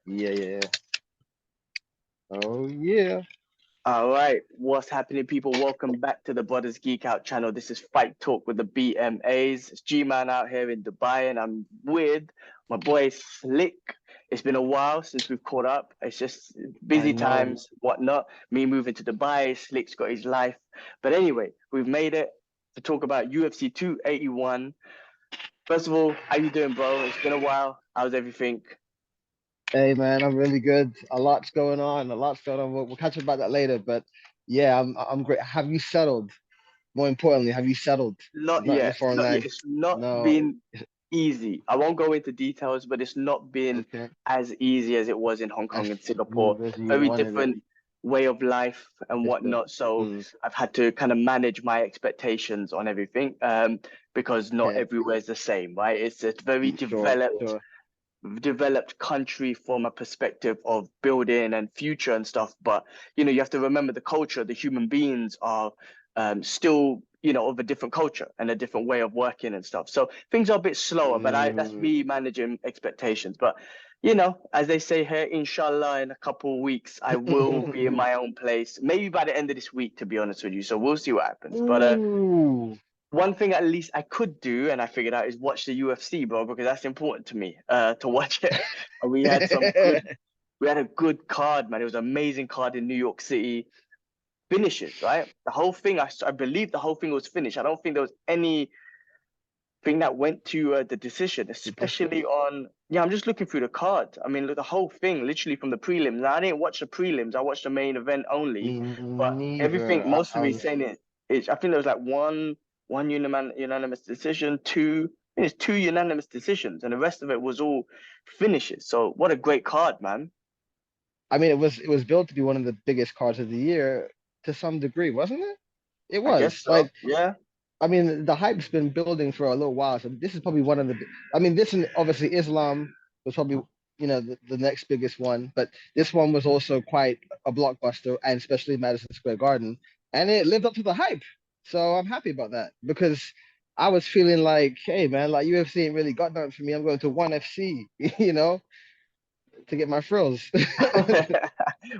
Yeah, yeah, yeah. Oh yeah. All right, what's happening, people? Welcome back to the Brothers Geek Out channel. This is Fight Talk with the BMAs. It's G-Man out here in Dubai, and I'm with my boy Slick. It's been a while since we've caught up. It's just I busy know. times, whatnot. Me moving to Dubai, Slick's got his life. But anyway, we've made it to talk about UFC 281. First of all, how you doing, bro? It's been a while. How's everything? Hey man, I'm really good. A lot's going on. A lot's going on. We'll catch up about that later. But yeah, I'm great. Have you settled? More importantly, have you settled? Not Not in the yet. foreign Not yet. land. It's not No. been easy. I won't go into details, but it's not been Okay. as easy as it was in Hong As Kong and Singapore. smooth as you Very wanted it. different way of life and System. whatnot. So Mm, I've had to kind of manage my expectations on everything, because not okay. everywhere is the same, right? It's a very Sure, sure. developed country from a perspective of building and future and stuff. But you have to remember the culture, the human beings are still of a different culture and a different way of working and stuff. So things are a bit slower, but I that's Mm. me managing expectations. But as they say here, inshallah, in a couple of weeks, I will be in my own place. Maybe by the end of this week, to be honest with you. So we'll see what happens. But Ooh. one thing at least I could do, and I figured out, is watch the UFC, bro, because that's important to me. To watch it. And we had a good card, man. It was an amazing card in New York City. Finishes, right? The whole thing, I believe the whole thing was finished. I don't think there was anything that went to the decision, especially on. Yeah, I'm just looking through the card. I mean, look, the whole thing, literally from the prelims. Now, I didn't watch the prelims. I watched the main event only, Me but neither. everything, most I of it was saying it. I think there was like one unanimous decision, two. I think it's two unanimous decisions, and the rest of it was all finishes. So what a great card, man. I mean, it was built to be one of the biggest cards of the year to some degree, wasn't it? It I guess was. so. Like, Yeah. I mean, the hype's been building for a little while, so this is probably one of the. I mean, this and obviously Islam was probably the next biggest one, but this one was also quite a blockbuster, and especially Madison Square Garden, and it lived up to the hype. So I'm happy about that because I was feeling like, hey man, like UFC ain't really got nothing for me. I'm going to ONE FC, to get my frills.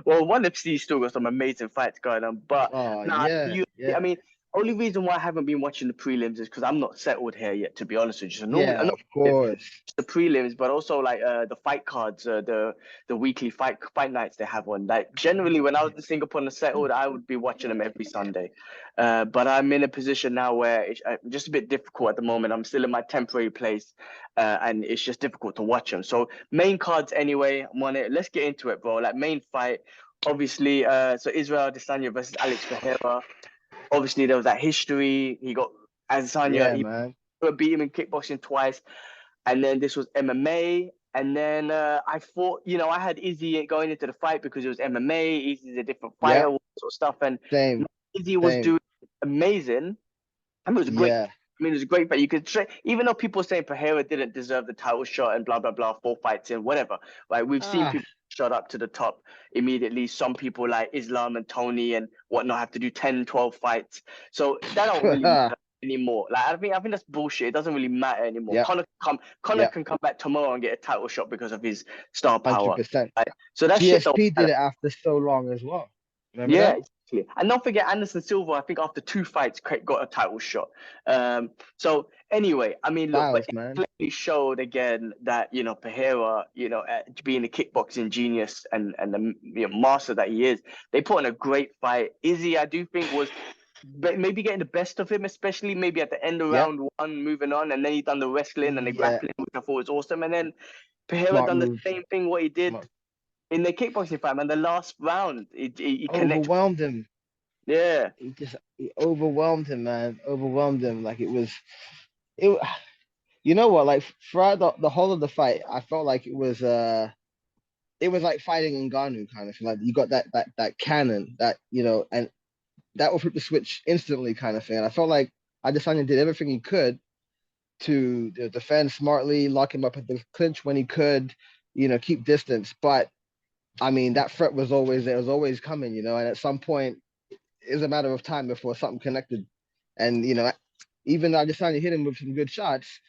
Well, ONE FC still got some amazing fights going on, but Oh nah, yeah, I yeah, mean, only reason why I haven't been watching the prelims is because I'm not settled here yet, to be honest with you. So normally, I yeah, know of course. the prelims, but also like the fight cards, the weekly fight nights they have on. Like generally, when I was in Singapore and settled, I would be watching them every Sunday. But I'm in a position now where it's just a bit difficult at the moment. I'm still in my temporary place, and it's just difficult to watch them. So main cards anyway. I'm on it. Let's get into it, bro. Like main fight, obviously. So Israel Adesanya versus Alex Pereira. Obviously, there was that history. He got Adesanya. Yeah, He man. beat him in kickboxing twice, and then this was MMA. And then I thought, I had Izzy going into the fight because it was MMA. Izzy's a different fighter, Yep, all that sort of stuff. And same, Izzy was same. doing amazing. I mean, it was a great. Yeah. I mean, it was a great fight. You could even though people saying Pereira didn't deserve the title shot and blah blah blah, 4 fights in, whatever. Like we've seen Ah. people shot up to the top immediately. Some people like Islam and Tony and whatnot have to do 10, 12 fights. So that don't really matter anymore. Like I think that's bullshit. It doesn't really matter anymore. Yep, Connor yep, can come back tomorrow and get a title shot because of his star power. 100%. Right? So that shit don't GSP did matter. it after so long as well. Remember Yeah, that? exactly. And don't forget Anderson Silva, I think after 2 fights, got a title shot. So anyway, I mean, look, but Styles, it man. clearly showed again that, Pereira, being a kickboxing genius and the master that he is, they put on a great fight. Izzy, I do think, was maybe getting the best of him, especially maybe at the end of Yep. round 1, moving on. And then he done the wrestling and the Yeah. grappling, which I thought was awesome. And then Pereira Smart done the move. same thing what he did Smart. in the kickboxing fight, man. The last round, he connected. Overwhelmed him. Yeah. He overwhelmed him, man. Overwhelmed him. Like it. You know what? Like throughout the whole of the fight, I felt like it was like fighting Ngannou kind of thing. Like you got that cannon that and that will flip the switch instantly kind of thing. And I felt like Adesanya did everything he could to defend smartly, lock him up at the clinch when he could, keep distance. But I mean, that threat was always there, it was always coming, and at some point, it was a matter of time before something connected. And, even though I decided to hit him with some good shots,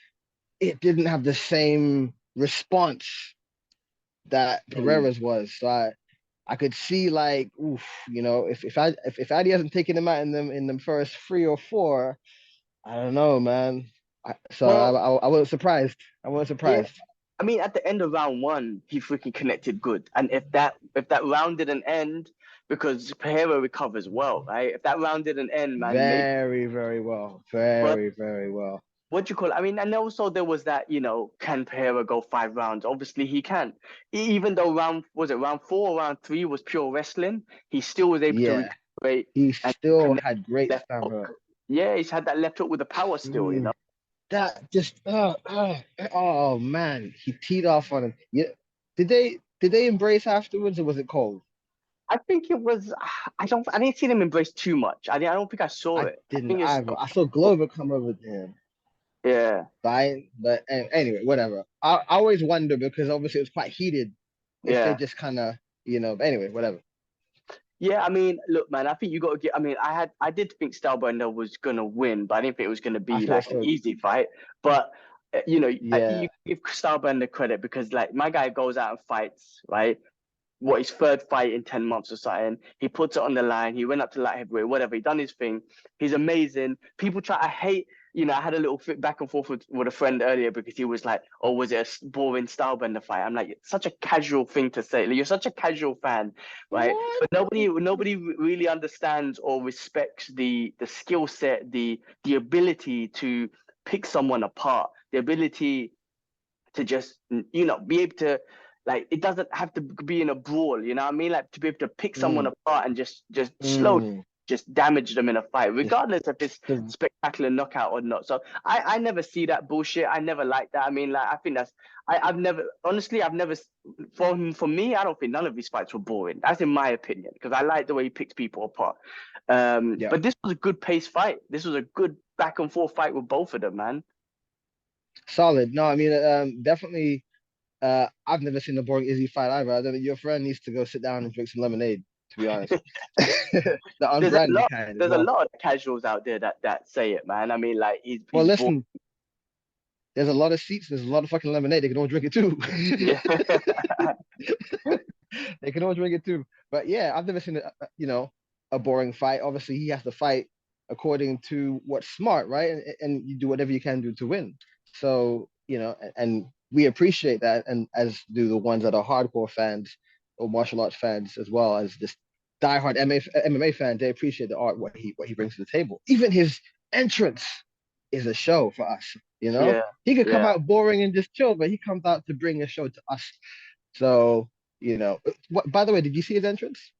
it didn't have the same response that Mm. Pereira's was. So I could see like, oof, if Addy hasn't taken him out in them first three or four, I don't know, man. Well, I wasn't surprised. I wasn't yeah. surprised. I mean, at the end of round one, he freaking connected good. And if that round didn't end, because Pereira recovers well, right? If that round didn't end, man, maybe. Very, very well. But Very, very well. what do you call it? I mean, and also there was that, can Pereira go 5 rounds? Obviously, he can. Even though round four or round three was pure wrestling, he still was able to Yeah. recuperate He and still connect had great left stamina. hook. Yeah, he's had that left hook with the power still. Mm, that just oh man, he teed off on him. Yeah. Did they embrace afterwards or was it cold? I think it was. I didn't see them embrace too much. I don't think I saw I it. I didn't think it's. either. I saw Glover come over to him. Yeah, Anyway, whatever. I always wonder because obviously it was quite heated if they yeah. just kind of, anyway, whatever. Yeah, I mean, look, man, I think you got to get. I mean, I did think Stylebender was gonna win, but I didn't think it was gonna I be thought like an so. easy fight. But I think Yeah. you give Stylebender credit because like my guy goes out and fights, right? What his third fight in 10 months or something. He puts it on the line. He went up to light heavyweight, whatever. He done his thing. He's amazing. People try. I hate. I had a little back and forth with a friend earlier because he was like, "Oh, was it a boring Stylebender fight?" I'm like, "It's such a casual thing to say. Like, you're such a casual fan, right?" What? But nobody really understands or respects the skill set, the ability to pick someone apart, the ability to just be able to, like, it doesn't have to be in a brawl, you know what I mean, like to be able to pick someone Mm, apart and just slowly mm. just damage them in a fight Just regardless if it's the spectacular knockout or not. So I never see that bullshit. I never like that. I mean, like, I think that's I've never, honestly, I've never, for me, I don't think none of these fights were boring. That's in my opinion, because I like the way he picks people apart. yeah. But this was a good pace fight. This was a good back and forth fight with both of them, man. Solid. No, I mean, definitely. I've never seen a boring Izzy fight either. I don't know, your friend needs to go sit down and drink some lemonade, to be honest. The there's a unbranded lot kind as there's a well. lot of casuals out there that say it, man. I mean, like, Well, he's bought. listen, there's a lot of seats. There's a lot of fucking lemonade. They can all drink it too. Yeah. They can all drink it too. But yeah, I've never seen a boring fight. Obviously, he has to fight according to what's smart, right? And you do whatever you can do to win. So, and we appreciate that, and as do the ones that are hardcore fans or martial arts fans as well as just diehard MMA fans. They appreciate the art, what he brings to the table. Even his entrance is a show for us. Yeah, He could come yeah. out boring and just chill, but he comes out to bring a show to us. So, by the way, did you see his entrance?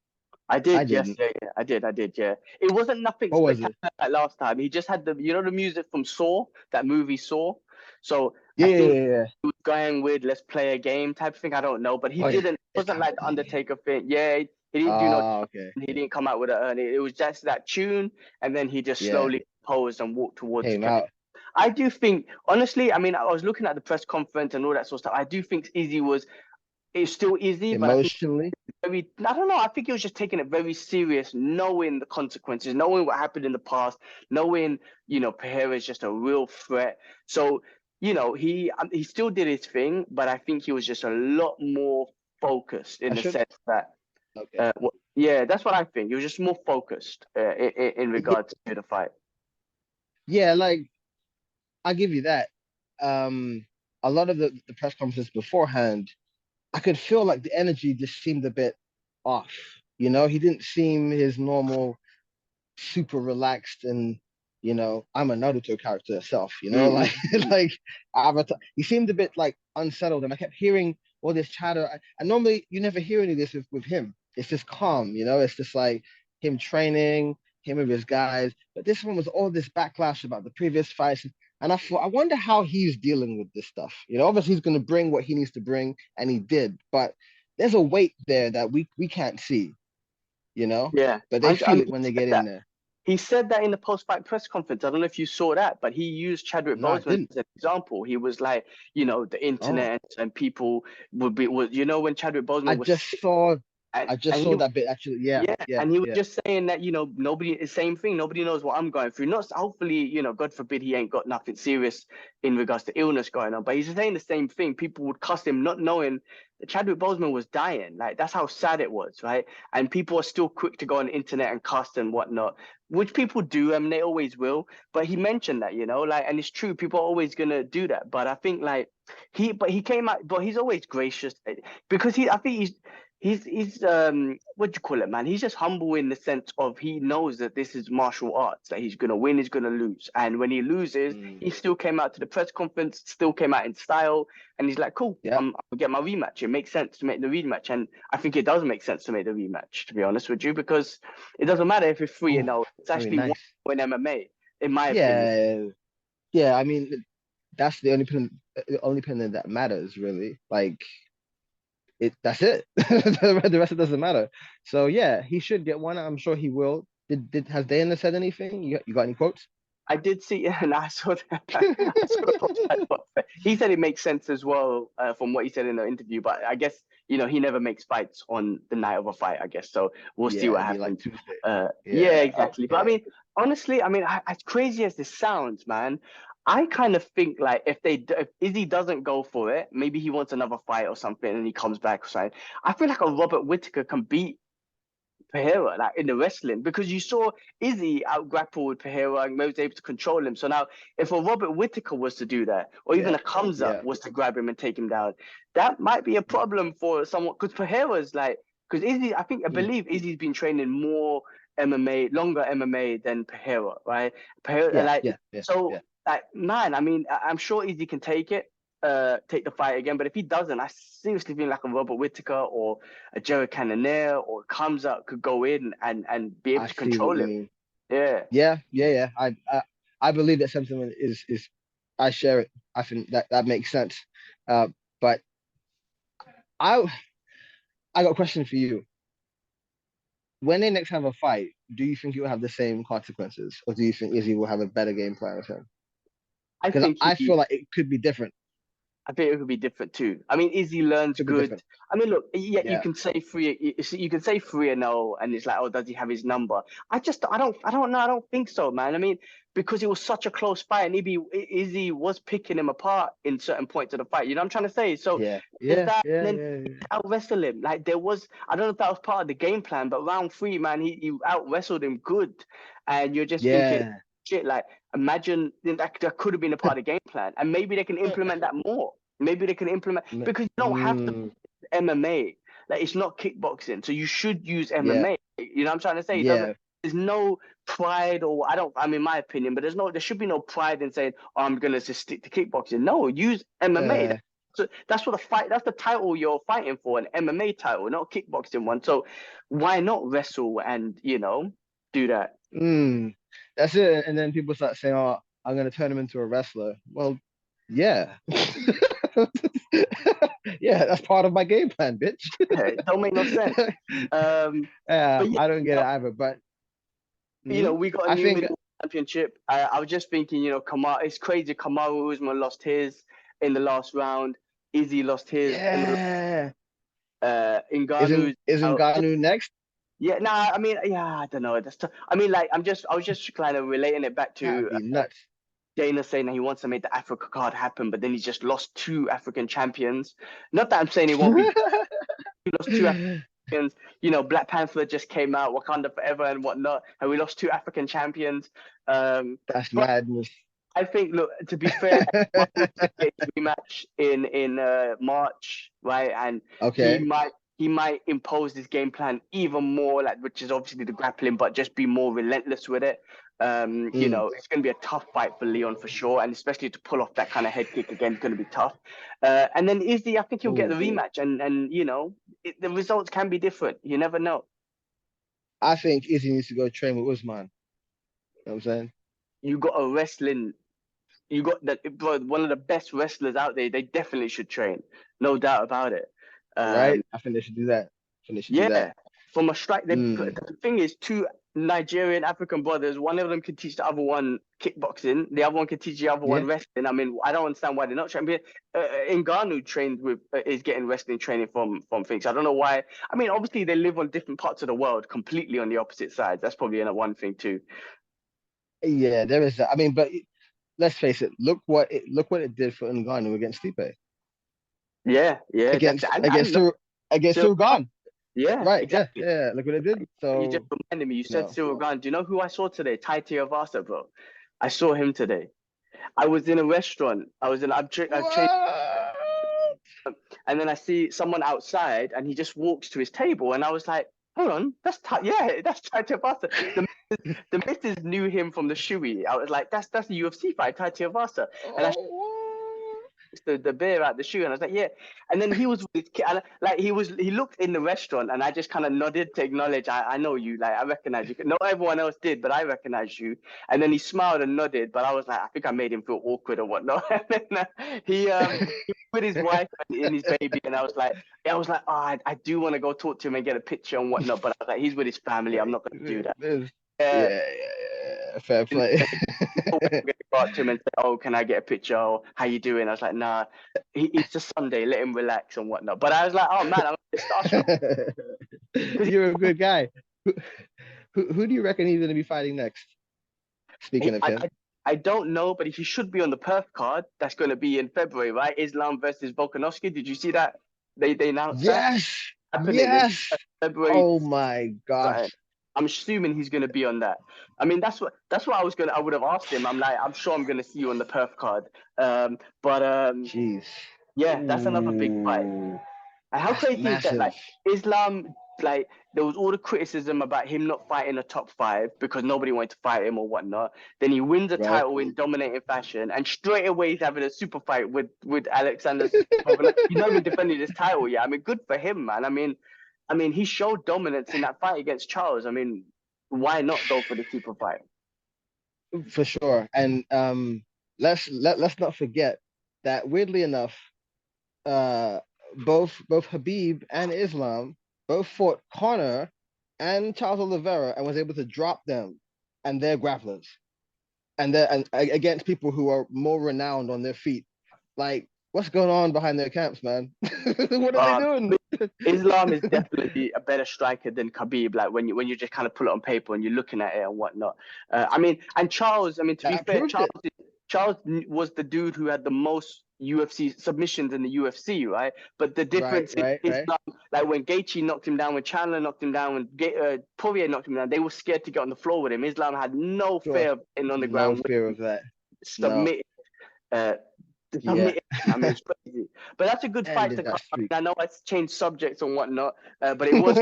I I did, yes, didn't. yeah, yeah, I did, yeah. It wasn't nothing What was spectacular it? like last time. He just had the music from Saw, that movie Saw. So Yeah, I yeah, think yeah, yeah. he was going with let's play a game type of thing. I don't know, but he Oh, yeah. didn't. It Let's wasn't have like a the game. Undertaker thing. Yeah, he didn't do no. Ah, okay. He didn't come out with it was just that tune, and then he just Yeah. slowly posed and walked towards the Came cage. out I do think, honestly, I mean, I was looking at the press conference and all that sort of stuff. I do think Izzy it's still Izzy, but I think emotionally. I don't know. I think he was just taking it very serious, knowing the consequences, knowing what happened in the past, knowing, Pereira is just a real threat. So, he still did his thing, but I think he was just a lot more focused I in the should. sense that, Okay. yeah, that's what I think. He was just more focused in Yeah, regards to the fight. yeah, like I'll give you that. Um, a lot of the press conferences beforehand, I could feel like the energy just seemed a bit off. He didn't seem his normal super relaxed and I'm a Naruto character itself, like Mm-hmm. like Avatar. He seemed a bit like unsettled, and I kept hearing all this chatter. And normally you never hear any of this with him. It's just calm, it's just like him training, him with his guys. But this one was all this backlash about the previous fights. And I thought, I wonder how he's dealing with this stuff. Obviously he's gonna bring what he needs to bring, and he did, but there's a weight there that we can't see, Yeah, but they I feel mean, it when they get in there. he said that in the post-fight press conference. I don't know if you saw that, but he used Chadwick No, I Boseman didn't. as an example. He was like, the Oh, internet and people when Chadwick I Boseman was just sick, saw and, I just and saw he that bit actually. Yeah, yeah, yeah, and he was yeah. just saying that, nobody, same thing. Nobody knows what I'm going through. Not hopefully, God forbid, he ain't got nothing serious in regards to illness going on. But he's saying the same thing. People would cuss him, not knowing Chadwick Boseman was dying. Like that's how sad it was, right? And people are still quick to go on the internet and cuss and whatnot, which people do, and they always will. But he mentioned that, like, and it's true. People are always gonna do that. But I think like he came out, but he's always gracious because I think he's what do you call it, man? He's just humble in the sense of he knows that this is martial arts, that he's gonna win, he's gonna lose, and when he loses, Mm. he still came out to the press conference, still came out in style, and he's like, cool, Yeah. I'll get my rematch. It makes sense to make the rematch, and I think it does make sense to make the rematch, to be honest with you, because it doesn't matter if it's 3-0. It's Very actually one nice. in MMA, in my opinion. Yeah. Yeah. I mean, that's the only opinion that matters, really. Like that's it. The rest it doesn't matter. So yeah, he should get one. I'm sure he will. Has Dana said anything? You got any quotes? I did see, and I saw that. I saw the post. He said it makes sense as well from what he said in the interview. But I guess he never makes fights on the night of a fight. I guess so. We'll see Yeah, what it'd be like happens. Tuesday. Yeah, Yeah. exactly. But I Okay. mean, honestly, I mean, as crazy as this sounds, man, I kind of think like if Izzy doesn't go for it, maybe he wants another fight or something, and he comes back or something. I feel like a Robert Whittaker can beat Pereira, like in the wrestling, because you saw Izzy out grapple with Pereira and was able to control him. So now, if a Robert Whittaker was to do that, or even Yeah. a comes up Yeah. was to grab him and take him down, that might be a problem for someone. Because Pereira's like, because Izzy, I Mm. believe Izzy's been training more MMA, longer MMA than Pereira, right? Pereira, Yeah. like, Yeah. Yeah. so, Yeah. like, man, I mean, I'm sure Izzy can take the fight again. But if he doesn't, I seriously feel like a Robert Whittaker or a Jared Cannonier or comes out could go in and be able I to see what control you him. mean. Yeah. Yeah. Yeah. Yeah. I believe that sentiment is I share it. I think that makes sense. But I I got a question for you. When they next have a fight, do you think it will have the same consequences, or do you think Izzy will have a better game plan with him? I Because think I he feel like it could be different. I think it could be different too. I mean, Izzy learns Could be good. different. I mean, look, yeah, you Yeah. can say three. You can say 3-0, and it's like, oh, does he have his number? I don't know. I don't think so, man. I mean, because it was such a close fight, and Izzy was picking him apart in certain points of the fight. You know what I'm trying to say? So Yeah. there's Yeah. that, Yeah. and then Yeah. Yeah. out wrestle him. Like there was, I don't know if that was part of the game plan, but round three, man, he out wrestled him good, and you're just thinking, Yeah. shit, like imagine that could have been a part of the game plan, and maybe they can implement that more. Maybe they can implement because you don't have to Mm, MMA. Like it's not kickboxing, so you should use yeah. MMA. You know what I'm trying to say? It doesn't. Yeah. There's no pride, or I don't. I mean, my opinion, but there should be no pride in saying, "Oh, I'm gonna just stick to kickboxing." No, use MMA. Uh, So that's what the fight. That's the title you're fighting for, an MMA title, not a kickboxing one. So why not wrestle and do that? mm, that's it. And then people start saying, "Oh, I'm gonna turn him into a wrestler." Well, yeah. Yeah, that's part of my game plan, bitch. It don't make no sense. Um, Yeah, but yeah, I don't get it either. But we got a I new think, middle championship. I was just thinking, Kamar. It's crazy. Kamaru Usman lost his in the last round. Izzy lost his in the yeah, isn't Ngannou's isn't out. Ganu next? Yeah, nah. I mean, yeah, I don't know. I mean, like, I was just kind of relating it back That'd to be nuts. Dana saying that he wants to make the Africa card happen, but then he's just lost two African champions. Not that I'm saying it won't be. He lost two Africans. Black Panther just came out, Wakanda Forever and whatnot, and we lost two African champions. That's But madness. I think, look, to be fair, Kamaru's gonna get his rematch in March, right? And he Okay. might he might impose this game plan even more, like which is obviously the grappling, but just be more relentless with it. Mm. It's going to be a tough fight for Leon for sure, and especially to pull off that kind of head kick again is going to be tough. And then Izzy, I think he'll get the Ooh. rematch, and the results can be different. You never know. I think Izzy needs to go train with Usman. You know what I'm saying? You got a wrestling you got that, bro, one of the best wrestlers out there. They definitely should train, no doubt about it. Right? Um, I think they should do that. I think they should do that. yeah, from a strike. Mm. The thing is, two Nigerian African brothers. One of them can teach the other one kickboxing. The other one can teach the other Yeah. one wrestling. I mean, I don't understand why they're not training. Ngannou trained with is getting wrestling training from things. I don't know why. I mean, obviously they live on different parts of the world, completely on the opposite sides. That's probably one thing too. Yeah, there is that. I mean, but let's face it. Look what it did for Ngannou against Stipe. Yeah, yeah, against definitely. And against look, Cyril, against Cyril Cyril Gane. Gane. Yeah, Right, yeah, exactly. yeah. Look what it did. You just So, reminded me. You you said know. Cyril Gane. Do you know who I saw today? Tai Tuivasa, bro. I saw him today. I was in a restaurant. I've changed, What? and then I see someone outside, and he just walks to his table, and I was like, "Hold on, yeah, that's Tai Tuivasa." The missus knew him from the shoey. I was like, "That's the UFC fight, Tai Tuivasa." And I Oh, the beer out the shoe, and I was like, yeah. And then he was with his kid, and, like he looked in the restaurant, and I just kind of nodded to acknowledge, I know you, like I recognize you. Not everyone else did, but I recognize you. And then he smiled and nodded, but I was like, I think I made him feel awkward or whatnot. And then he was with his wife and his baby, and I was like, oh, I do want to go talk to him and get a picture and whatnot, but I was like, he's with his family, I'm not going to do that. yeah, Uh, yeah, yeah. Fair play. go up to him and say, "Oh, can I get a picture? Oh, how you doing?" I was like, "Nah, it's a Sunday. Let him relax and whatnot." But I was like, "Oh man, I'm a bit starstruck." You're a good guy. Who, who do you reckon he's going to be fighting next? He, Speaking of I, him. I, I don't know, but he should be on the Perth card. That's going to be in February, right? Islam versus Volkanovski. Did you see that? They announced that Yes, happening in yes. February. Oh my Something. gosh. I'm assuming he's going to be on that. I mean, that's what I would have asked him. I'm like, I'm sure I'm going to see you on the Perth card. But Jeez. yeah, that's another big fight. Ooh, And how that's crazy is that? massive. Like Islam, like there was all the criticism about him not fighting a top five because nobody wanted to fight him or whatnot. Then he wins a Right? title in dominating fashion, and straight away he's having a super fight with Alexander. He's not even defending his title yet. I mean, good for him, man. I mean, he showed dominance in that fight against Charles. I mean, why not go for the super fight? For sure. And let's not forget that weirdly enough, uh both Habib and Islam both fought Connor and Charles Oliveira and was able to drop them and they're grapplers. And they're against people who are more renowned on their feet. Like, what's going on behind their camps, man? What are they Um, doing? Islam is definitely a better striker than Khabib. Like when you just kind of pull it on paper and you're looking at it and whatnot. I mean, and Charles. I mean, to be That fair, proved it. Charles was the dude who had the most UFC submissions in the UFC, right? But the Right, difference is right, right. Islam. Like when Gaethje knocked him down, when Chandler knocked him down, when Poirier knocked him down, they were scared to get on the floor with him. Islam had no Sure. fear of getting on the No ground with fear him, of that. No. submitting. Uh, Yeah. I mean, it's crazy. But that's a good fight Ended to that come. I streak. mean, I know I changed subjects and whatnot, but it was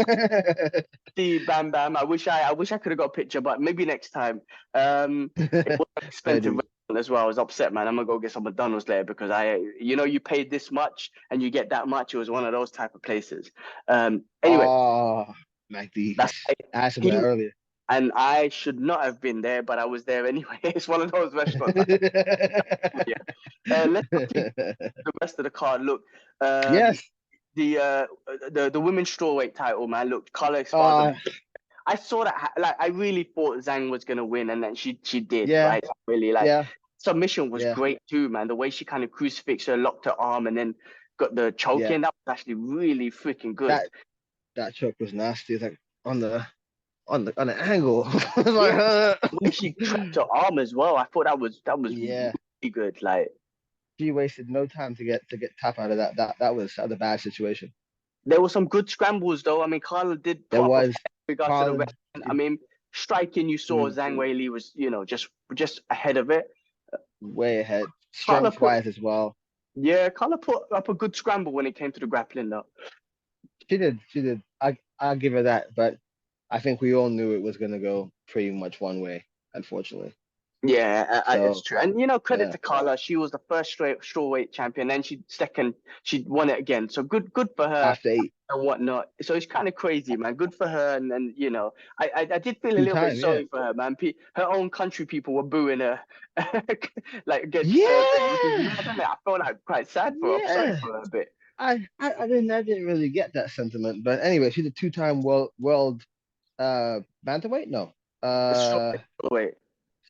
see Bam Bam. I wish I could have got a picture, but maybe next time. It was an Fair expensive dues. restaurant as well. I was upset, man. I'm gonna go get some McDonald's there because you paid this much and you get that much. It was one of those type of places. Anyway, Oh, MacD. that's I asked him that he earlier. and I should not have been there, but I was there anyway. It's one of those restaurants. Yeah. Let's go to the rest of the card. Look, um, Yes. the women's strawweight title, man. Look, Carla Esparza. Uh, I saw that. Like, I really thought Zhang was gonna win, and then she did, yeah, right? Really, like yeah, submission was yeah, great too, man. The way she kind of crucifixed her, locked her arm, and then got the choke yeah. in. That was actually really freaking good. That that choke was nasty. It's like on the angle. It's like, Yeah, the way she trapped her arm as well. I thought that was yeah. really good. Like She wasted no time to get tap out of that. That was a bad situation. there were some good scrambles though. I mean, Carla did There put up a fight was in regards to the Carla rest. I mean, striking, you saw was Zhang Weili was, just ahead of it. way ahead, Carla strength put, wise as well. yeah, Carla put up a good scramble when it came to the grappling though. She did, she did. I'll give her that, but I think we all knew it was gonna go pretty much one way, unfortunately. Yeah, it's So true. And credit yeah, to Carla. She was the first straight strawweight champion. Then she won it again. So good for her after eight, and whatnot. So it's kind of crazy, man. Good for her. And then I did feel a two little bit time, yeah, sorry for her, man. Her own country people were booing her, like against which is yeah, mad, isn't it? I felt like quite sad for her. I'm sorry yeah. for her a bit. I didn't really get that sentiment, but anyway, she's a two-time world bantamweight, no, uh Strawweight.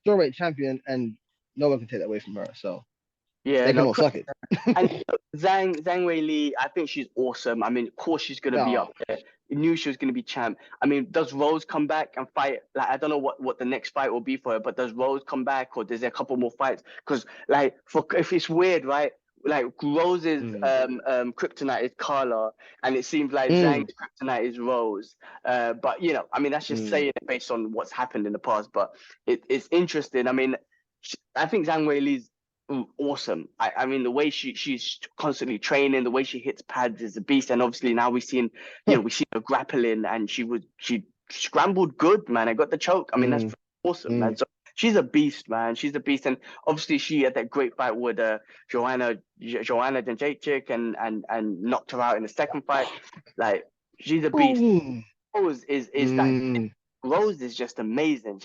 strawweight champion, and no one can take that away from her. So Yeah, they can no, all suck it. and Zhang Weili, I think she's awesome. I mean, of course she's gonna be No, up there. You knew she was gonna be champ. I mean, does Rose come back and fight? Like, I don't know what the next fight will be for her, but does Rose come back, or does there a couple more fights? Because like, for if it's weird, right? like Rose's Mm, kryptonite is Carla, and it seems like mm, Zhang's kryptonite is Rose. But you know, I mean, that's just mm, saying it based on what's happened in the past. But it's interesting. I mean, I think Zhang Weili's awesome. I mean, the way she's constantly training, the way she hits pads is a beast. And obviously now we've seen her grappling, and she scrambled good, man. I got the choke. I mean, that's mm, awesome, man. mm. So she's a beast, man. She's a beast, and obviously she had that great fight with Joanna Jędrzejczyk and knocked her out in the second fight. Like she's a beast. Ooh. Rose is that Mm, Rose is just amazing.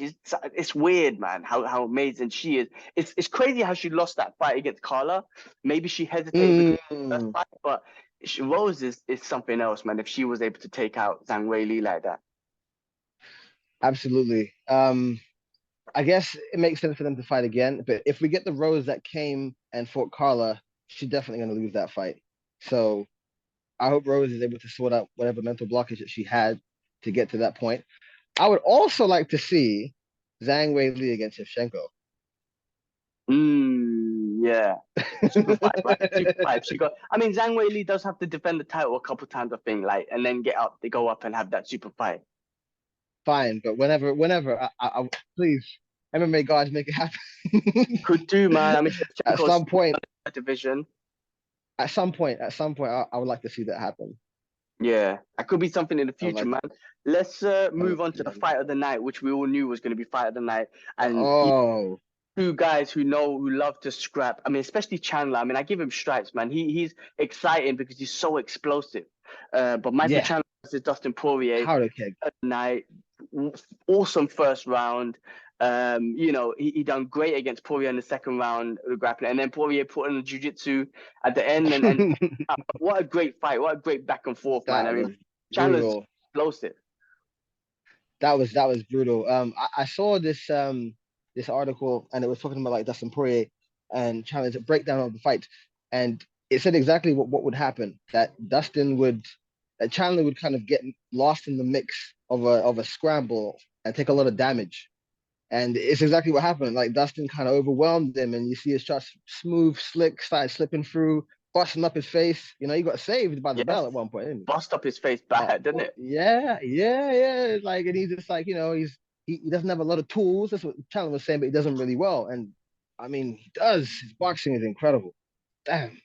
It's weird, man, how amazing she is. It's crazy how she lost that fight against Carla. Maybe she hesitated because of the first mm. fight, but Rose is something else, man. If she was able to take out Zhang Weili like that. Absolutely. I guess it makes sense for them to fight again, but if we get the Rose that came and fought Carla, she's definitely going to lose that fight. So I hope Rose is able to sort out whatever mental blockage that she had to get to that point. I would also like to see Zhang Weili against Shevchenko. Yeah. Super five, right? Super five. She got. I mean, Zhang Weili does have to defend the title a couple times, I think, like, and then they go up and have that super fight. Fine, but whenever, please, MMA guys, make it happen. Could do, man. I mean, At Shevchenko's some point, a division. I would like to see that happen. Yeah, that could be something in the I would future, like, man. Let's I would move like on to to see the that. fight of the night, which we all knew was going to be fight of the night, and Oh, two guys who love to scrap. I mean, especially Chandler. I mean, I give him stripes, man. He's exciting because he's so explosive. But Michael yeah, Chandler versus Dustin Poirier powder keg. night, awesome first round. You know, he done great against Poirier in the second round of the grappling, and then Poirier put in the jiu-jitsu at the end, and what a great fight! What a great back and forth, man. I That mean, was Chandler's brutal. explosive. That was brutal. I saw this article and it was talking about like Dustin Poirier and challenge a breakdown of the fight, and it said exactly what would happen. That Chandler would kind of get lost in the mix of a scramble and take a lot of damage. And it's exactly what happened. Like Dustin kind of overwhelmed him, and you see his shots smooth, slick, started slipping through, busting up his face. You know, he got saved by the bell Yes, at one point, didn't bust up his face he? bad, didn't it? Yeah, yeah, yeah. Like, and he's just like, he doesn't have a lot of tools. That's what Chandler was saying, but he doesn't really well. And I mean, he does. His boxing is incredible. Damn,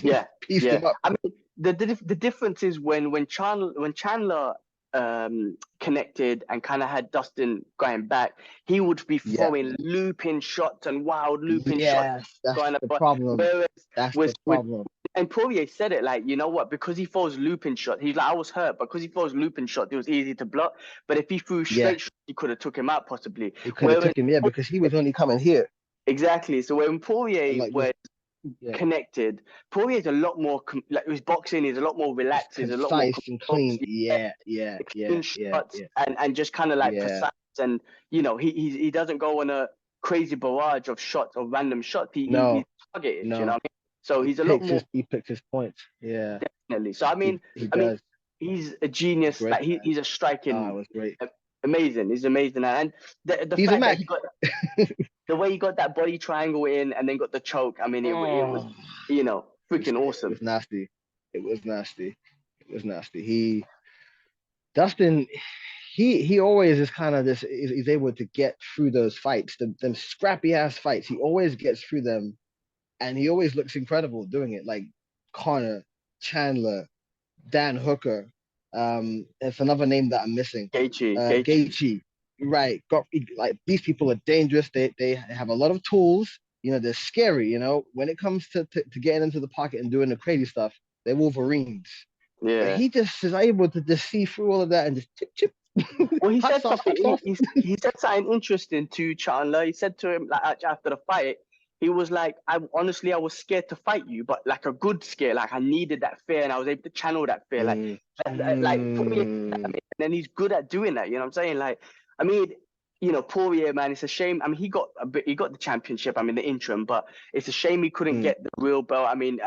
Yeah, pieced yeah. him up. I mean, the difference is when Chandler connected and kind of had Dustin going back, he would be Yeah, throwing looping shots and wild looping shots yeah. That's going up. the problem. Whereas That's with the problem. and Poirier said it like, you know what? Because he throws looping shots, he's like, I was hurt. Because he throws looping shots, it was easy to block. But if he threw Yeah, straight shots, he could have took him out possibly. he could have Whereas took him. Yeah, because he was only coming here exactly, so when and Poirier like was just yeah, connected, Poirier's a lot more like his boxing is a lot more just relaxed, is a lot more concise and composed. clean. Yeah, yeah, yeah, Clean yeah, shots yeah, and just kind of like yeah. precise, and you know he doesn't go on a crazy barrage of shots or random shots. He's No, targeted, you know no. what I mean? So he's a lot more He picks his points. Yeah, definitely. So I mean, he I mean, does. he's a It's genius. Like great, man. he's a Oh, it striking was great. amazing. He's amazing, and the He's a fact that Mac. he got the way he got that body triangle in and then got the choke. I mean, it was Oh, freaking it awesome. was nasty. It was nasty. It was nasty. Dustin, he always is kind of this. He's able to get through those fights, them scrappy ass fights. He always gets through them, and he always looks incredible doing it. Like Connor, Chandler, Dan Hooker. It's another name that I'm missing. Gaethje. Gaethje. Right. Got like these people are dangerous. They have a lot of tools. They're scary. When it comes to getting into the pocket and doing the crazy stuff, they're Wolverines. But Yeah. he just is able to just see through all of that and just chip chip. Well, he Hot said sauce, something. hot sauce. He said something interesting to Chandler. He said to him like after the fight, he was like, I was scared to fight you, but like a good scare. Like I needed that fear, and I was able to channel that fear. Mm, Poirier, I mm, mean, and then he's good at doing that. You know what I'm saying? Like, I mean, Poirier, man, it's a shame. I mean, he got the championship. I mean, the interim, but it's a shame he couldn't mm. get the real belt. I mean,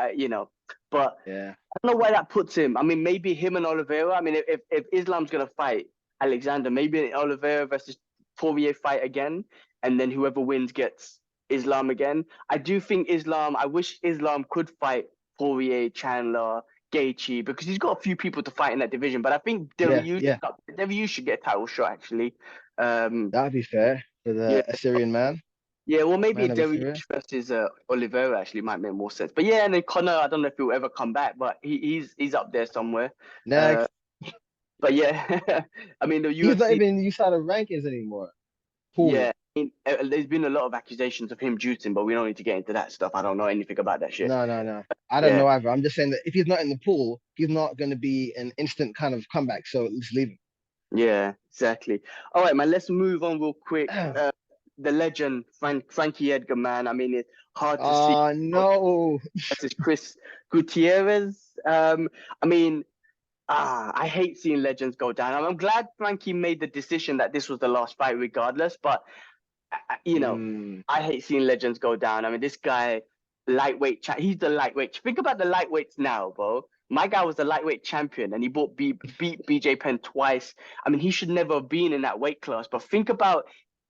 but Yeah. I don't know where that puts him. I mean, maybe him and Oliveira. I mean, if Islam's gonna fight Alexander, maybe Oliveira versus Poirier fight again, and then whoever wins gets Islam again. I do think Islam. I wish Islam could fight Poirier, Chandler, Gaethje because he's got a few people to fight in that division. But I think Yeah, yeah, Dariush should get a title shot actually. Um, that'd be fair for yeah, the Assyrian man, yeah. Well, maybe man of Assyria. Dariush versus Oliveira actually might make more sense. But yeah, and then Connor. I don't know if he'll ever come back, but he's up there somewhere. Uh, Next, but yeah, I mean the he's not UFC. even you saw the rankings anymore. Yeah, Poirier. I mean, there's been a lot of accusations of him juicing, but we don't need to get into that stuff. I don't know anything about that shit. No, no, no. I don't Yeah, know either. I'm just saying that if he's not in the pool, he's not going to be an instant kind of comeback. So let's leave yeah, exactly. All right, man. Let's move on real quick. him. The legend Frankie Edgar, man. I mean, it's hard to see No. versus Chris Gutierrez. I mean, I hate seeing legends go down. I'm glad Frankie made the decision that this was the last fight, regardless. But you know, Mm, I hate seeing legends go down. I mean, this guy, he's the lightweight. Think about the lightweights now, bro. My guy was the lightweight champion, and he beat BJ Penn twice. I mean, he should never have been in that weight class. But think about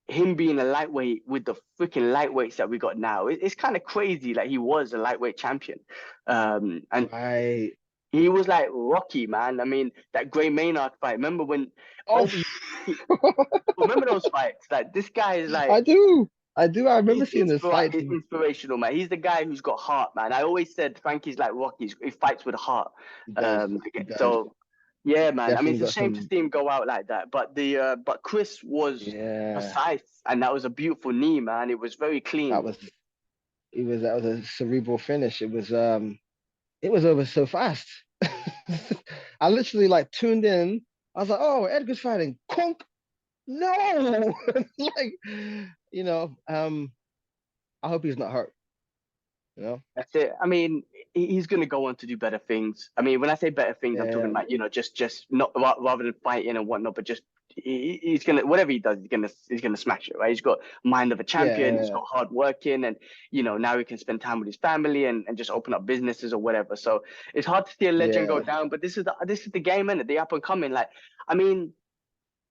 him being a lightweight with the freaking lightweights that we got now. It's kind of crazy. Like he was a lightweight champion, and right. he was like Rocky, man. I mean, that Gray Maynard fight. Remember when Oh, over? Remember those fights? Like this guy is like I do. I do. I remember he's seeing those fights. inspirational, man. He's the guy who's got heart, man. I always said Frankie's like Rocky. He fights with heart. He does. He does. So yeah, man. I mean, Definitely it's a got shame to some. see him go out like that. But but Chris was Yeah. precise, and that was a beautiful knee, man. It was very That clean. was. It was. That was a cerebral finish. It was. It was over so fast. I literally like tuned in. I was like, oh, Edgar's fighting. Conk. No. Like, you know. I hope he's not hurt. You know. That's it. I mean, he's going to go on to do better things. I mean, when I say better things, I'm talking Yeah. about just not rather than fighting and whatnot, but just he's gonna whatever he does, he's gonna smash it, right? He's got mind of a Yeah. champion. He's got hard working, and now he can spend time with his family and just open up businesses or whatever. So it's hard to see a legend go Yeah. down, but this is the game, and the up and coming. Like, I mean,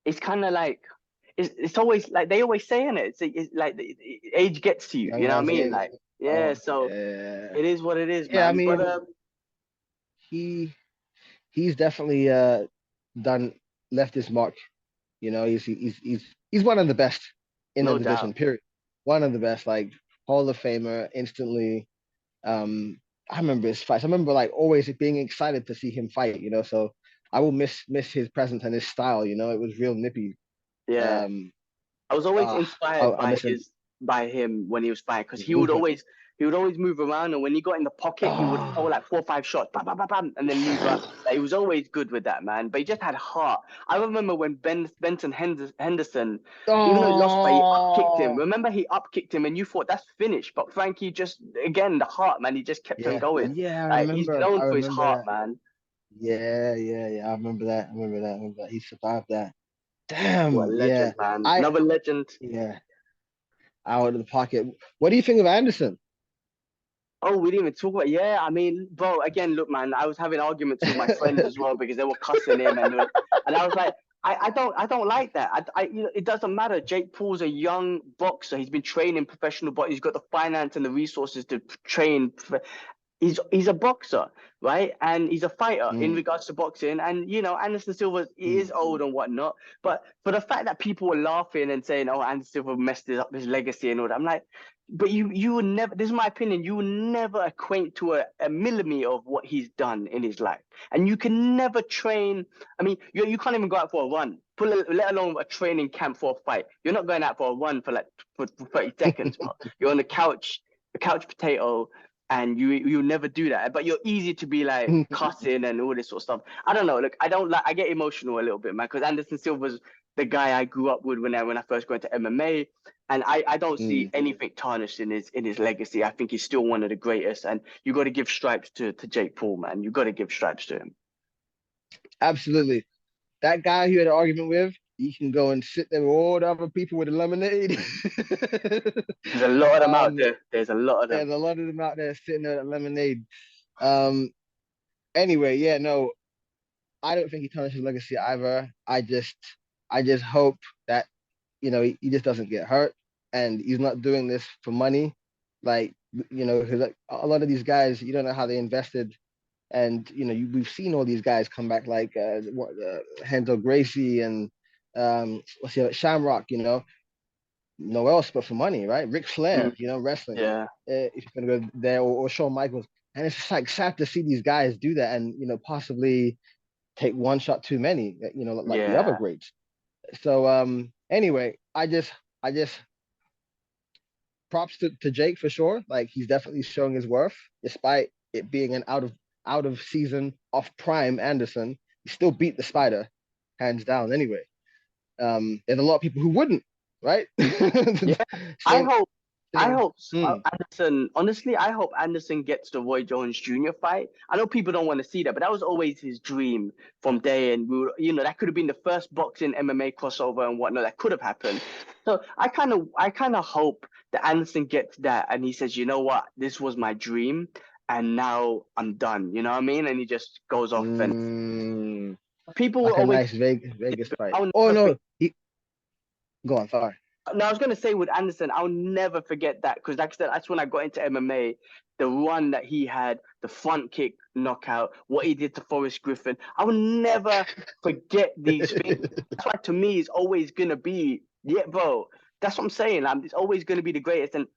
it's kind of like it's always like they always say in it. It's like age gets to you. Young You know what I man's mean? game. Like, yeah. Oh, So yeah. it is what it is, Yeah, I man. But mean, he he's definitely done left his mark. You know, he's one of the best in the no division, doubt. period. One of the best, like Hall of Famer instantly. I remember his fights. I remember like always being excited to see him fight, so I will miss his presence and his style, it was real nippy. Yeah. Um I was always inspired I miss him. by him when he was fighting because His movement. he would always move around, and when he got in the pocket he would throw Oh, like 4 or 5 shots, bam, bam, bam, bam, and then move around. Like, he was always good with that, man. But he just had heart. I remember when Benson Henderson, even though he lost, but he up kicked him. oh, Remember he up kicked him, and you thought that's finished. But Frankie just again the heart, man. He just kept on yeah, going. yeah, Like he's I known for his remember heart, that. man. Yeah, yeah, yeah. I remember that. He survived that. What a Damn, yeah. legend, man. I Another legend. Yeah, out of the pocket. What do you think of Anderson? Oh, we didn't even talk about. Yeah, I mean, bro. Again, look, man. I was having arguments with my friends as well because they were cussing him, and I was like, I don't like that. It doesn't matter. Jake Paul's a young boxer. He's been training professional, but he's got the finance and the resources to train. He's a boxer, right? And he's a fighter in Mm, regards to boxing. And Anderson Silva is mm. old and whatnot. But for the fact that people were laughing and saying, "Oh, Anderson Silva messed up his legacy and all that," I'm like, but you would never. This is my opinion. You will never acquaint to a millimeter of what he's done in his life, and you can never train. I mean, you can't even go out for a run. Let alone a training camp for a fight. You're not going out for a run for like for 30 seconds, bro. You're on the couch, a couch potato, and you never do that. But you're easy to be like cussing and all this sort of stuff. I don't know. Look, I don't like. I get emotional a little bit, man, because Anderson Silva's the guy I grew up with when I first got into MMA, and I don't see Mm. anything tarnished in his legacy. I think he's still one of the greatest, and you got to give stripes to Jake Paul, man. You got to give stripes to him. Absolutely. That guy you had an argument with, he can go and sit there with all the other people with a lemonade. There's a lot of them out um, there. There's a lot of them. there's a lot of them out there sitting there at lemonade. Um, anyway, yeah, no, I don't think he tarnishes his legacy either. I just hope that he just doesn't get hurt. and he's not doing this for money. Like, you know, 'cause like a lot of these guys, you don't know how they invested, and you know, we've seen all these guys come back, like Hendo Gracie and what's the other, Shamrock. You know, no else but for money, right? Ric Mm, Flair, you know, wrestling. yeah, If you're gonna go there, or Shawn Michaels, and it's just like sad to see these guys do that, and you know, possibly take one shot too many, you know, like the other yeah, greats. So anyway, I just props to Jake for sure. Like he's definitely showing his worth, despite it being an out of season off prime Anderson. He still beat the Spider, hands down. Anyway, there's a lot of people who wouldn't, right? yeah. I Same, hope I same. hope Hmm. Anderson. Honestly, I hope Anderson gets the Roy Jones Jr. fight. I know people don't want to see that, but that was always his dream from day. And you know, that could have been the first boxing MMA crossover and whatnot that could have happened. So I kind of hope that Anderson gets that, and he says, you know what, this was my dream, and now I'm done. You know what I mean? And he just goes off. And Mm, people will like a always. nice Vegas fight. I'll Oh never no, forget. he go on. Sorry. No, I was gonna say with Anderson, I'll never forget that because like I said, that's when I got into MMA. The run that he had, the front kick knockout, what he did to Forrest Griffin. I will never forget these things. That's why to me it's always gonna be, yeah, bro. That's what I'm saying. It's always gonna be the greatest. And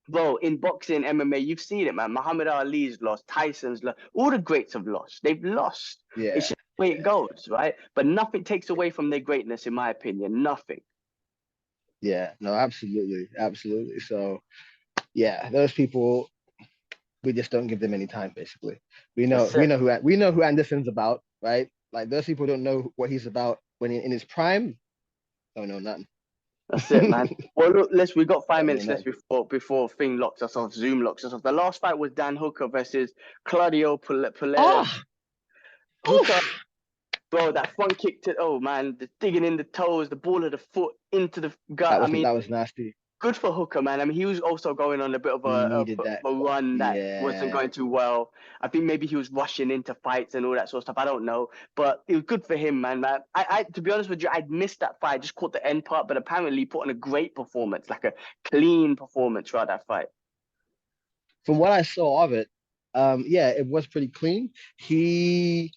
bro, in boxing, MMA, you've seen it, man. Muhammad Ali's lost, Tyson's lost, all the greats have lost. They've lost. It's Yeah, just the way it goes, right? But nothing takes away from their greatness, in my opinion. Nothing. yeah. No, absolutely, absolutely. So yeah, those people, we just don't give them any time. Basically, we know That's we it. know who Anderson's about, right? Like those people don't know what he's about when in his prime. Don't know nothing. That's it, man. Well, look, we got five Don't know minutes left nothing. before thing locks us off. Zoom locks us off. The last fight was Dan Hooker versus Claudio Pereira. Oh, Hooker, oof. bro, that front kick to man, the digging in the toes, the ball of the foot into the gut. I mean, That was nasty. good for Hooker, man. I mean, he was also going on a bit of He needed that. a run that wasn't Yeah. going too well. I think maybe he was rushing into fights and all that sort of stuff. I don't know, but it was good for him, man. To be honest with you, I'd missed that fight. I just caught the end part, but apparently he put on a great performance, like a clean performance throughout that fight. From what I saw of it, yeah, it was pretty clean. He,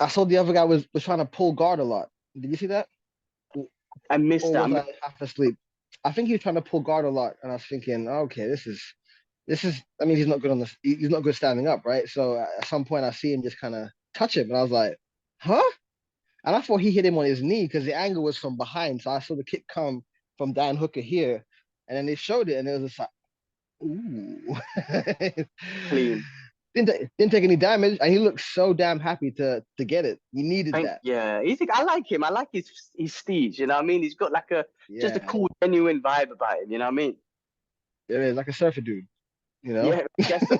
I saw the other guy was trying to pull guard a lot. Did you see that? I missed Or that. was I half asleep? I think he was trying to pull guard a lot, and I was thinking, okay, this is. I mean, he's not good on this. He's not good standing up, right? So at some point, I see him just kind of touch him, and I was like, huh? And I thought he hit him on his knee because the angle was from behind. So I saw the kick come from Dan Hooker here, and then they showed it, and it was just like, ooh. clean. Didn't take any damage, and he looked so damn happy to get it. He needed that. Yeah, I like him. I like his steez. You know what I mean? He's got like a just a Yeah, cool, genuine vibe about him. You know what I mean? it is like a surfer dude, you know. Yeah, I guess so.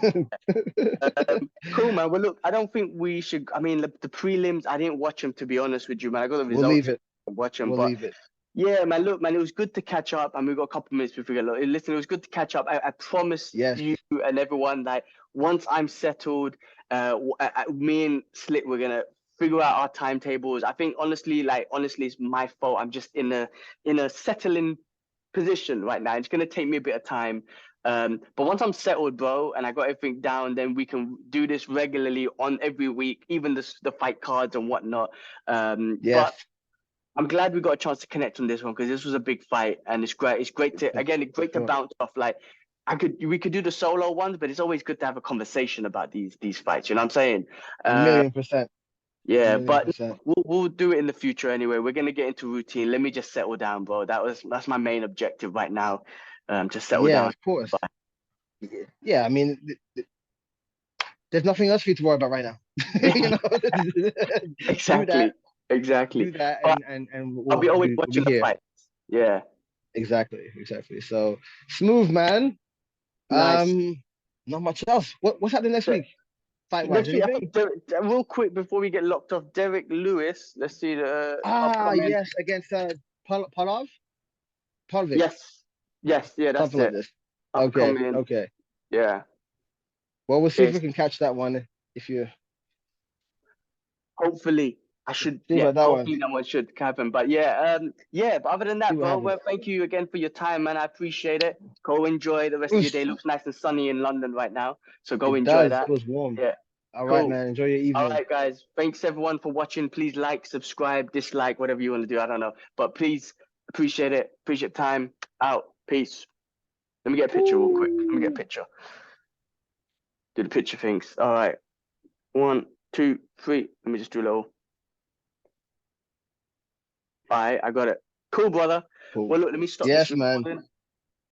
Cool, man. Well, look, I don't think we should. I mean, the prelims, I didn't watch them to be honest with you, man. I got the We'll results leave it. and watch them, We'll but leave it. yeah, man. Look, man, it was good to catch up, and we got a couple minutes before we get. Listen, it was good to catch up. I promise Yes, you and everyone that once I'm settled, me and Slit, we're gonna figure out our timetables. I think honestly, it's my fault. I'm just in a settling position right now. It's gonna take me a bit of time. But once I'm settled, bro, and I got everything down, then we can do this regularly on every week, even the fight cards and whatnot. yes, But I'm glad we got a chance to connect on this one because this was a big fight, and it's great. It's great to again, it's for great to sure. bounce off. Like we could do the solo ones, but it's always good to have a conversation about these fights. You know what I'm saying? A Uh, million percent. A yeah, million but percent. we'll do it in the future anyway. We're gonna get into routine. Let me just settle down, bro. That's my main objective right now. Just settle Yeah, down. of course. Yeah, I mean, there's nothing else for you to worry about right now. You know, do Exactly, that, exactly. do that, But and I'll be always we'll be watching the here. fights. Yeah, Exactly, exactly. So smooth, man. nice. Um, not much else. What's happening next So, week, fight wise? next week, I Anything? think real quick before we get locked off, Derek Lewis. Let's see the Ah, upcoming. yes, against Polov, Polvik, Yes, yes, yeah, that's something like it. this. Okay, Upcoming, okay. yeah. Well, we'll see if we It's can catch that one. If you, hopefully. I should, See yeah, about that one. hopefully that one should happen. But yeah, but other than See that, what bro, happens. well, thank you again for your time, man. I appreciate it. Go enjoy the rest of your day. Looks nice and sunny in London right now. So go It enjoy does. It that. was warm. Yeah, All right, cool. man. Enjoy your All evening. right, guys. Thanks everyone for watching. Please like, subscribe, dislike, whatever you want to do. I don't know. But please appreciate it. Appreciate time. Out. Peace. Let me get a picture real quick. Let me get a Ooh. picture. Do the picture things. All right. 1, 2, 3. Let me just do a little. All right, I got it. Cool, brother. Cool. Well, look, let me stop this Yes, man. recording.